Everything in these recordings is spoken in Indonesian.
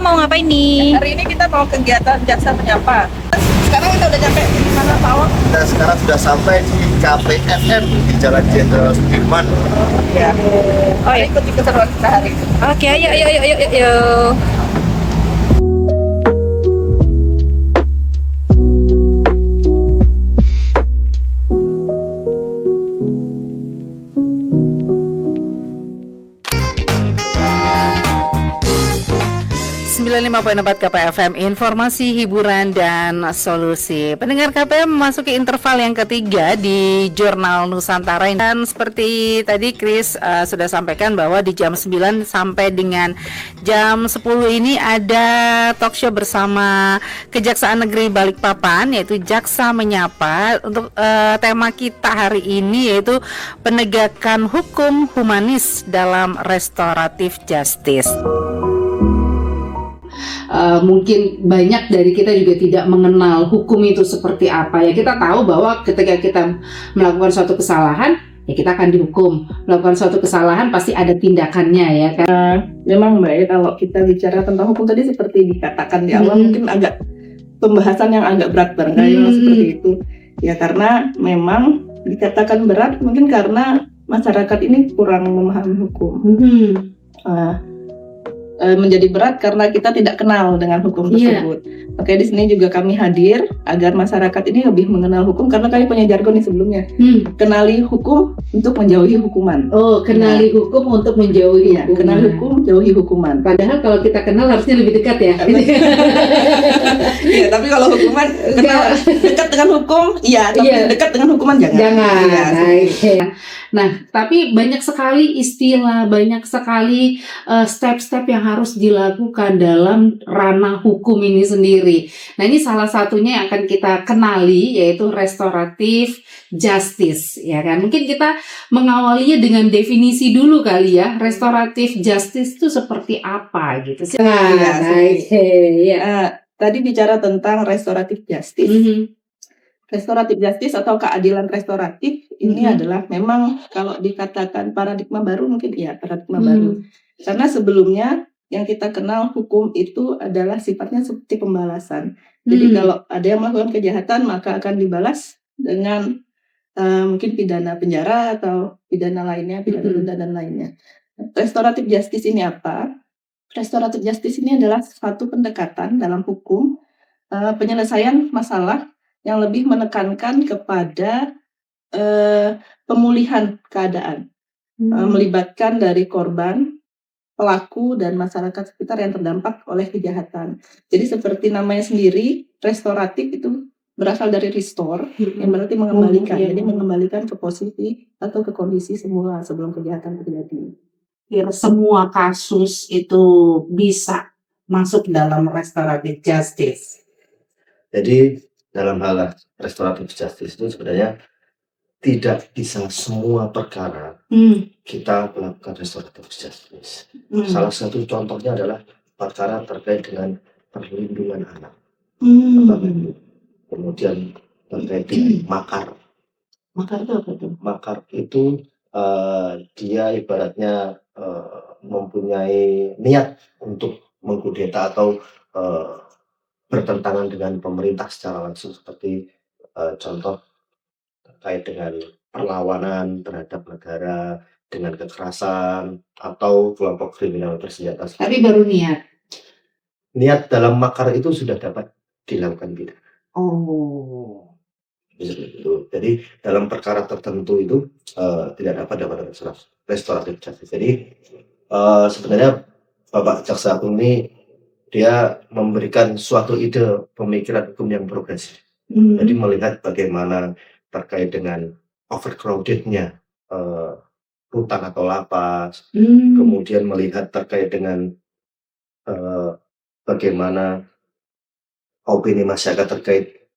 mau ngapain nih? Hari ini kita mau kegiatan Jaksa Menyapa. Sekarang kita udah nyampe di mana, Pak Awang? Kita sekarang sudah sampai di KPFM di Jalan Jenderal Sudirman. Ya. Oh ya. Ikuti keseruan kita hari ini. Oke, ayo. KPFM, informasi, hiburan, dan solusi. Pendengar KPM memasuki interval yang ketiga di Jurnal Nusantara. Dan seperti tadi Chris sudah sampaikan bahwa di jam 9 sampai dengan jam 10 ini ada talk show bersama Kejaksaan Negeri Balikpapan, yaitu Jaksa Menyapa. Untuk tema kita hari ini yaitu penegakan hukum humanis dalam restoratif justice. Mungkin banyak dari kita juga tidak mengenal hukum itu seperti apa. Ya, kita tahu bahwa ketika kita melakukan suatu kesalahan, ya kita akan dihukum. Melakukan suatu kesalahan pasti ada tindakannya, ya kan? Memang Mbak, ya, kalau kita bicara tentang hukum tadi seperti dikatakan di awal, mungkin agak pembahasan yang agak berat barangkali seperti itu. Ya karena memang dikatakan berat mungkin karena masyarakat ini kurang memahami hukum. Menjadi berat karena kita tidak kenal dengan hukum tersebut. Oke, di sini juga kami hadir agar masyarakat ini lebih mengenal hukum, karena kami punya jargon nih sebelumnya. Kenali hukum untuk menjauhi hukuman. Oh, kenali hukum untuk menjauhi hukuman. Kenali hukum, jauhi hukuman. Padahal kalau kita kenal harusnya lebih dekat ya. Iya, tapi kalau hukuman kenal dekat dengan hukum, iya, tapi dekat dengan hukuman jangan. Nah, tapi banyak sekali istilah, banyak sekali step-step yang harus dilakukan dalam ranah hukum ini sendiri. Nah, ini salah satunya yang akan kita kenali, yaitu restoratif justice, ya kan? Mungkin kita mengawalinya dengan definisi dulu kali ya. Restoratif justice itu seperti apa gitu? Tadi bicara tentang restoratif justice. Restoratif justice atau keadilan restoratif ini adalah memang kalau dikatakan paradigma baru, mungkin ya paradigma baru. Karena sebelumnya yang kita kenal hukum itu adalah sifatnya seperti pembalasan. Jadi kalau ada yang melakukan kejahatan maka akan dibalas dengan mungkin pidana penjara atau pidana lainnya, pidana denda dan lainnya. Restoratif justice ini apa? Restoratif justice ini adalah suatu pendekatan dalam hukum penyelesaian masalah yang lebih menekankan kepada pemulihan keadaan, melibatkan dari korban, pelaku, dan masyarakat sekitar yang terdampak oleh kejahatan. Jadi seperti namanya sendiri, restoratif itu berasal dari restore, yang berarti mengembalikan. Jadi mengembalikan ke posisi atau ke kondisi semula sebelum kejahatan terjadi. Semua kasus itu bisa masuk dalam restoratif justice. Jadi dalam hal restoratif justice itu sebenarnya tidak bisa semua perkara kita melakukan restoratif justice. Salah satu contohnya adalah perkara terkait dengan perlindungan anak. Kemudian terkait dengan makar. Makar itu apa itu? Makar itu dia ibaratnya mempunyai niat untuk mengkudeta atau bertentangan dengan pemerintah secara langsung, seperti contoh terkait dengan perlawanan terhadap negara dengan kekerasan atau kelompok kriminal bersenjata. Tapi baru niat. Niat dalam makar itu sudah dapat dilakukan pidana. Jadi dalam perkara tertentu itu tidak dapat restoratif justice. Jadi sebenarnya Bapak Jaksa Agung ini dia memberikan suatu ide pemikiran hukum yang progresif. Jadi melihat bagaimana terkait dengan overcrowded-nya rutan atau lapas, kemudian melihat terkait dengan bagaimana opini masyarakat terkait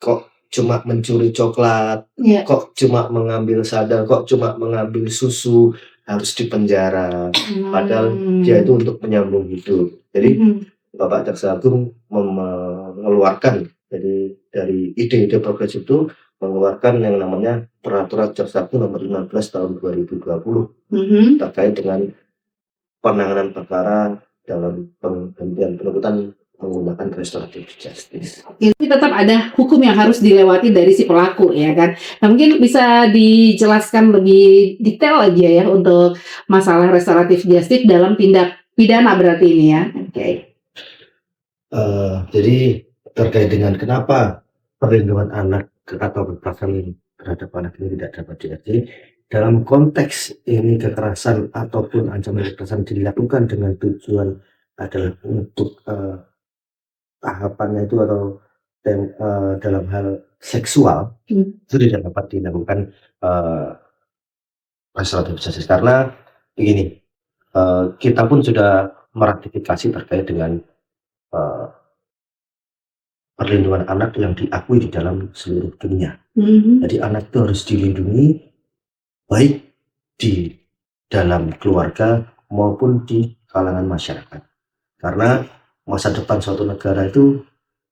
kok cuma mencuri coklat, kok cuma mengambil sadar, kok cuma mengambil susu harus dipenjara, padahal dia itu untuk menyambung hidup. Jadi Bapak Jaksa Agung mengeluarkan dari ide-ide progresif itu, mengeluarkan yang namanya Peraturan Jaksa Agung nomor 15 tahun 2020 terkait dengan penanganan perkara dalam penghentian penuntutan menggunakan restoratif justice. Tapi tetap ada hukum yang harus dilewati dari si pelaku ya kan. Nah, mungkin bisa dijelaskan lebih detail aja ya untuk masalah restoratif justice dalam tindak pidana berarti ini ya. Oke. Jadi terkait dengan kenapa perlindungan anak atau kekerasan terhadap anak ini tidak dapat diadili, dalam konteks ini kekerasan ataupun ancaman kekerasan dilakukan dengan tujuan adalah untuk tahapannya itu atau dalam hal seksual itu tidak dapat dilakukan restoratif justice karena begini, kita pun sudah meratifikasi terkait dengan perlindungan anak yang diakui di dalam seluruh dunia. Jadi anak itu harus dilindungi baik di dalam keluarga maupun di kalangan masyarakat. Karena masa depan suatu negara itu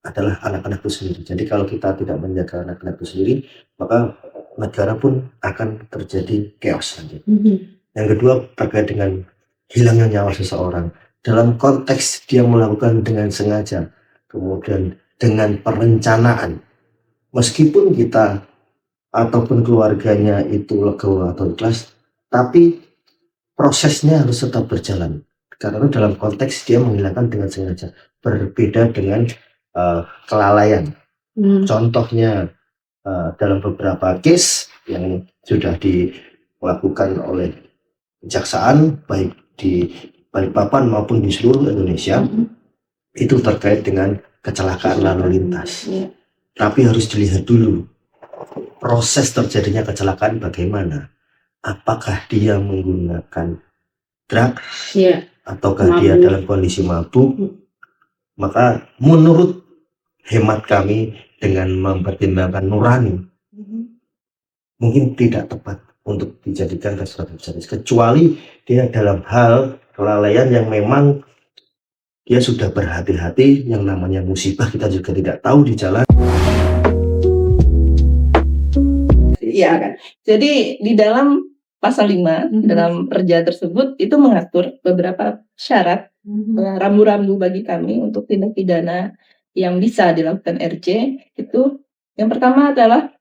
adalah anak-anak itu sendiri. Jadi kalau kita tidak menjaga anak-anak itu sendiri, maka negara pun akan terjadi chaos nanti. Yang kedua terkait dengan hilangnya nyawa seseorang dalam konteks dia melakukan dengan sengaja, kemudian dengan perencanaan, meskipun kita ataupun keluarganya itu legowo atau ikhlas, tapi prosesnya harus tetap berjalan karena dalam konteks dia menghilangkan dengan sengaja, berbeda dengan kelalaian. Contohnya dalam beberapa case yang sudah dilakukan oleh kejaksaan baik di Balikpapan maupun di seluruh Indonesia, itu terkait dengan kecelakaan lalu lintas. Tapi harus dilihat dulu proses terjadinya kecelakaan bagaimana. Apakah dia menggunakan drugs ataukah dia dalam kondisi mabuk? Maka menurut hemat kami dengan mempertimbangkan nurani, mungkin tidak tepat untuk dijadikan restoratif justice, kecuali dia dalam hal kelalaian yang memang dia sudah berhati-hati, yang namanya musibah kita juga tidak tahu di jalan. Iya kan. Jadi di dalam pasal 5 dalam perja tersebut itu mengatur beberapa syarat rambu-rambu bagi kami untuk tindak pidana yang bisa dilakukan RJ. Itu yang pertama adalah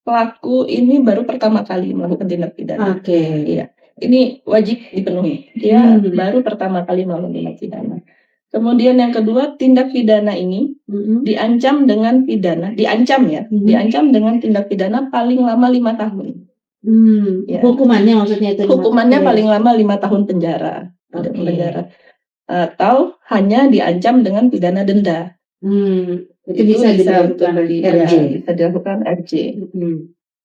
pelaku ini baru pertama kali melakukan tindak pidana. Iya. Ini wajib dipenuhi. Dia baru pertama kali melakukan tindak pidana. Kemudian yang kedua, tindak pidana ini diancam dengan pidana, diancam dengan tindak pidana paling lama 5 tahun. Ya. Hukumannya maksudnya itu? Hukumannya paling lama 5 tahun penjara. Penjara. Atau hanya diancam dengan pidana denda. Itu bisa dilakukan RJ. Bisa dilakukan RJ.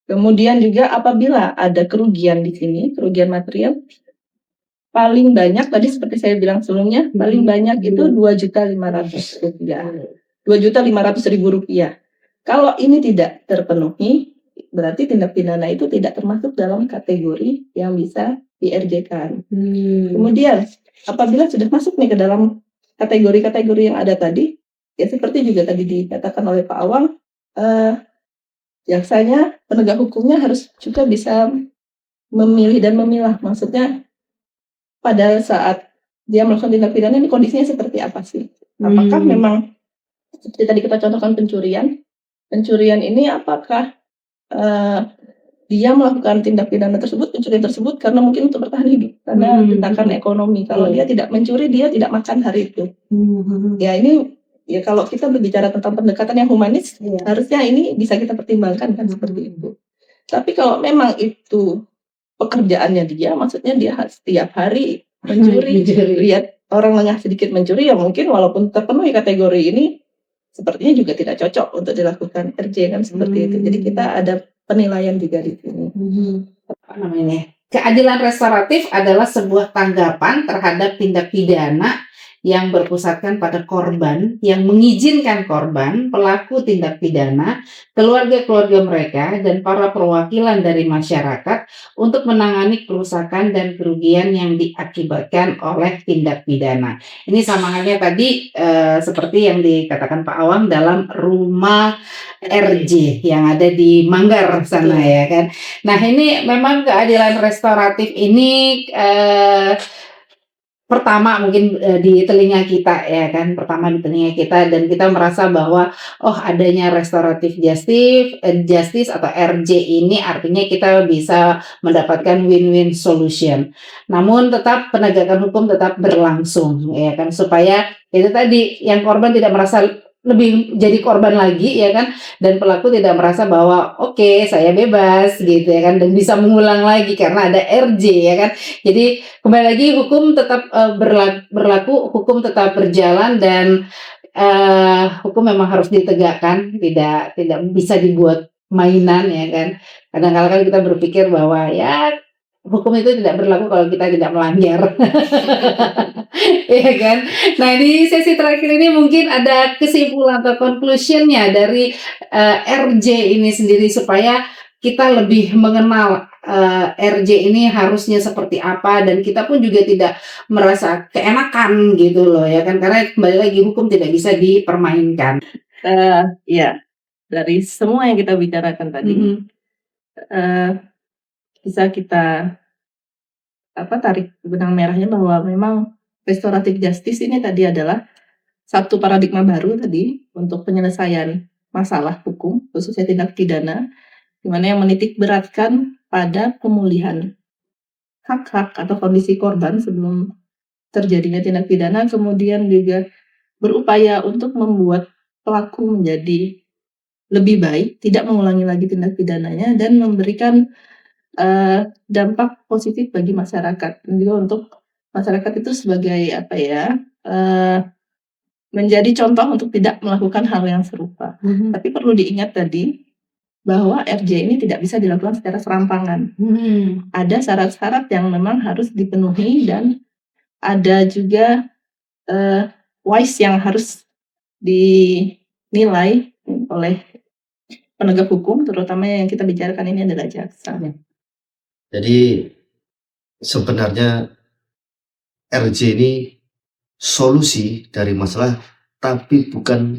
Kemudian juga apabila ada kerugian di sini, kerugian material, paling banyak tadi seperti saya bilang sebelumnya, paling banyak itu 2.500.000 rupiah. 2.500.000 rupiah. Kalau ini tidak terpenuhi, berarti tindak pidana itu tidak termasuk dalam kategori yang bisa di-RJ-kan. Kemudian, apabila sudah masuk nih ke dalam kategori-kategori yang ada tadi, ya seperti juga tadi dikatakan oleh Pak Awang, jaksanya, penegak hukumnya harus juga bisa memilih dan memilah. Maksudnya, pada saat dia melakukan tindak pidana ini kondisinya seperti apa sih? Apakah memang seperti tadi kita contohkan pencurian ini apakah dia melakukan tindak pidana tersebut, pencurian tersebut karena mungkin untuk bertahan hidup, karena ditakan ekonomi. Kalau dia tidak mencuri, dia tidak makan hari itu. Ya ini ya kalau kita berbicara tentang pendekatan yang humanis, harusnya ini bisa kita pertimbangkan kan seperti itu. Tapi kalau memang itu pekerjaannya dia, maksudnya dia setiap hari mencuri, lihat orang lengah sedikit mencuri, ya mungkin walaupun terpenuhi kategori ini, sepertinya juga tidak cocok untuk dilakukan RJ kan seperti itu. Jadi kita ada penilaian juga di sini. Apa namanya? Keadilan restoratif adalah sebuah tanggapan terhadap tindak pidana yang berpusatkan pada korban, yang mengizinkan korban, pelaku tindak pidana, keluarga-keluarga mereka, dan para perwakilan dari masyarakat untuk menangani kerusakan dan kerugian yang diakibatkan oleh tindak pidana. Ini sama halnya tadi seperti yang dikatakan Pak Awang dalam rumah RJ yang ada di Manggar sana ya kan. Nah ini memang keadilan restoratif ini pertama mungkin di telinga kita ya kan, pertama di telinga kita dan kita merasa bahwa oh adanya restoratif justice atau RJ ini artinya kita bisa mendapatkan win-win solution. Namun tetap penegakan hukum tetap berlangsung ya kan supaya itu tadi yang korban tidak merasa lebih jadi korban lagi ya kan, dan pelaku tidak merasa bahwa oke saya bebas gitu ya kan, dan bisa mengulang lagi karena ada RJ ya kan. Jadi kembali lagi hukum tetap berlaku, hukum tetap berjalan dan hukum memang harus ditegakkan, tidak bisa dibuat mainan ya kan. Kadang-kadang kan kita berpikir bahwa ya hukum itu tidak berlaku kalau kita tidak melanggar. Ya kan. Nah, di sesi terakhir ini mungkin ada kesimpulan atau conclusionnya dari RJ ini sendiri supaya kita lebih mengenal RJ ini harusnya seperti apa dan kita pun juga tidak merasa keenakan gitu loh ya kan, karena kembali lagi hukum tidak bisa dipermainkan. Ya, dari semua yang kita bicarakan tadi, bisa kita tarik benang merahnya bahwa memang restoratif justice ini tadi adalah satu paradigma baru tadi untuk penyelesaian masalah hukum, khususnya tindak pidana, di mana yang menitik beratkan pada pemulihan hak-hak atau kondisi korban sebelum terjadinya tindak pidana, kemudian juga berupaya untuk membuat pelaku menjadi lebih baik, tidak mengulangi lagi tindak pidananya, dan memberikan dampak positif bagi masyarakat. Dan juga untuk masyarakat itu sebagai menjadi contoh untuk tidak melakukan hal yang serupa. Tapi perlu diingat tadi bahwa RJ ini tidak bisa dilakukan secara serampangan. Ada syarat-syarat yang memang harus dipenuhi dan ada juga wise yang harus dinilai oleh penegak hukum, terutama yang kita bicarakan ini adalah jaksa. Jadi sebenarnya RJ ini solusi dari masalah, tapi bukan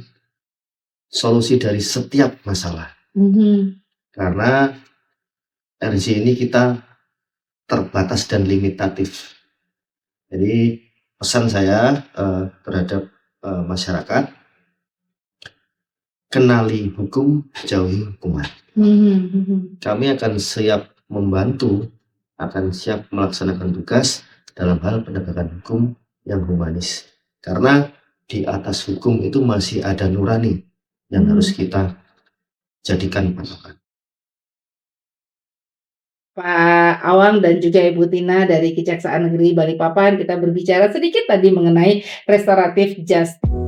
solusi dari setiap masalah. Karena RJ ini kita terbatas dan limitatif. Jadi pesan saya terhadap masyarakat, kenali hukum, jauhi hukuman. Kami akan siap membantu, akan siap melaksanakan tugas dalam hal penegakan hukum yang humanis. Karena di atas hukum itu masih ada nurani yang harus kita jadikan patokan. Pak Awang dan juga Ibu Tina dari Kejaksaan Negeri Balikpapan, kita berbicara sedikit tadi mengenai restoratif justice.